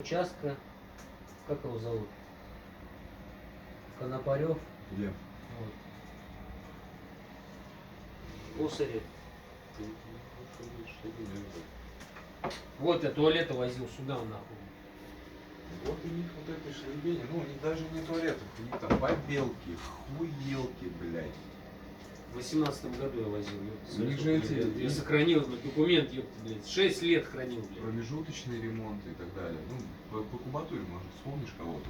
Участка, как его зовут? Конопарев. Где? Вот. Косарев. Вот я туалеты возил сюда нахуй. Вот у них вот этой шлебени, ну у них даже не туалетов, у них там побелки, хуелки, блядь. В 18-м году я возил. У них же эти... Я сохранил этот документ, ёпта, блядь. 6 лет хранил, блядь. Промежуточные ремонты и так далее. Ну, по кубатуре, может, вспомнишь кого-то?